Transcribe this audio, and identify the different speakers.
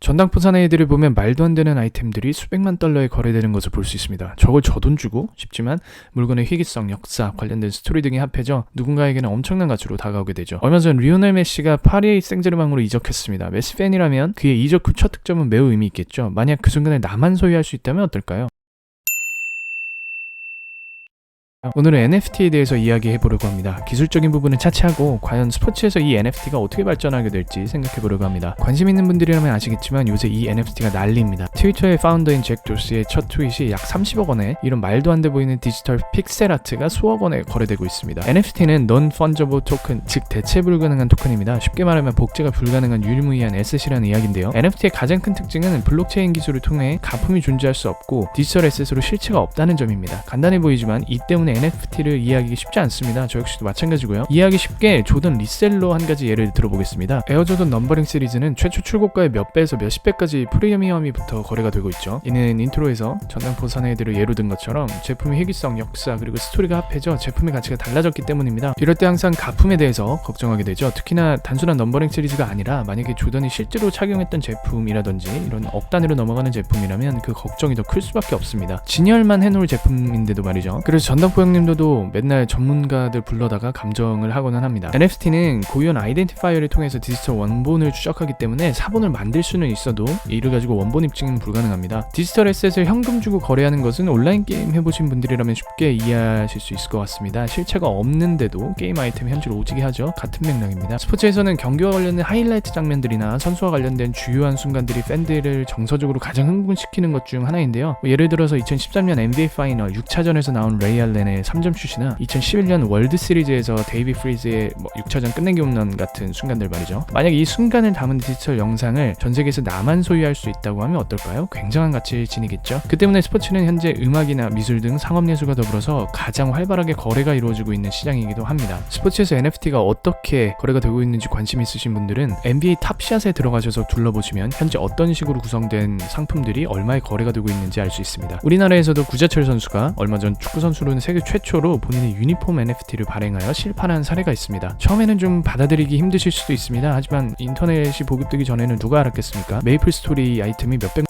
Speaker 1: 전당포 사내들을 보면 말도 안 되는 아이템들이 수백만 달러에 거래되는 것을 볼 수 있습니다. 저걸 저 돈 주고 싶지만 물건의 희귀성, 역사, 관련된 스토리 등이 합해져 누군가에게는 엄청난 가치로 다가오게 되죠. 얼마 전 리오넬 메시가 파리 생제르맹으로 이적했습니다. 메시 팬이라면 그의 이적 후 첫 득점은 매우 의미 있겠죠. 만약 그 순간에 나만 소유할 수 있다면 어떨까요? 오늘은 NFT에 대해서 이야기해보려고 합니다. 기술적인 부분은 차치하고 과연 스포츠에서 이 NFT가 어떻게 발전하게 될지 생각해보려고 합니다. 관심 있는 분들이라면 아시겠지만 요새 이 NFT가 난리입니다. 트위터의 파운더인 잭 도스의 첫 트윗이 약 30억 원에 이런 말도 안 돼 보이는 디지털 픽셀 아트가 수억 원에 거래되고 있습니다. NFT는 Non-Fungible Token, 즉 대체 불가능한 토큰입니다. 쉽게 말하면 복제가 불가능한 유일무이한 에셋이라는 이야기인데요. NFT의 가장 큰 특징은 블록체인 기술을 통해 가품이 존재할 수 없고 디지털 에셋으로 실체가 없다는 점입니다. 간단해 보이지만 이 때문에 NFT를 이해하기 쉽지 않습니다. 저 역시도 마찬가지고요. 이해하기 쉽게 조던 리셀러 한 가지 예를 들어보겠습니다. 에어조던 넘버링 시리즈는 최초 출고가의 몇 배에서 몇십 배까지 프리미엄이부터 거래가 되고 있죠. 이는 인트로에서 전당포 사내들을 예로 든 것처럼 제품의 희귀성, 역사, 그리고 스토리가 합해져 제품의 가치가 달라졌기 때문입니다. 이럴 때 항상 가품에 대해서 걱정하게 되죠. 특히나 단순한 넘버링 시리즈가 아니라 만약에 조던이 실제로 착용했던 제품이라든지 이런 억 단위로 넘어가는 제품이라면 그 걱정이 더 클 수밖에 없습니다. 진열만 해놓을 제품인데도 말이죠. 그래서 전당포 형님들도 맨날 전문가들 불러다가 감정을 하고는 합니다. NFT는 고유한 아이덴티파이어를 통해서 디지털 원본을 추적하기 때문에 사본을 만들 수는 있어도 이를 가지고 원본 입증은 불가능합니다. 디지털 에셋을 현금 주고 거래하는 것은 온라인 게임 해보신 분들이라면 쉽게 이해하실 수 있을 것 같습니다. 실체가 없는데도 게임 아이템이 현질 오지게 하죠. 같은 맥락입니다. 스포츠에서는 경기와 관련된 하이라이트 장면들이나 선수와 관련된 주요한 순간들이 팬들을 정서적으로 가장 흥분시키는 것 중 하나인데요. 예를 들어서 2013년 NBA 파이널 6차전에서 나온 레이 알렌의 3점 슛이나 2011년 월드 시리즈에서 데이비 프리즈의 6차전 끝내기 홈런 같은 순간들 말이죠. 만약 이 순간을 담은 디지털 영상을 전 세계에서 나만 소유할 수 있다고 하면 어떨까요? 굉장한 가치를 지니겠죠. 그 때문에 스포츠는 현재 음악이나 미술 등 상업예술과 더불어서 가장 활발하게 거래가 이루어지고 있는 시장이기도 합니다. 스포츠에서 NFT가 어떻게 거래가 되고 있는지 관심 있으신 분들은 NBA 탑샷에 들어가셔서 둘러보시면 현재 어떤 식으로 구성된 상품들이 얼마에 거래가 되고 있는지 알 수 있습니다. 우리나라에서도 구자철 선수가 얼마 전 축구 선수로는 세계 최초로 본인의 유니폼 NFT를 발행하여 실판한 사례가 있습니다. 처음에는 좀 받아들이기 힘드실 수도 있습니다. 하지만 인터넷이 보급되기 전에는 누가 알았겠습니까? 메이플 스토리 아이템이 몇백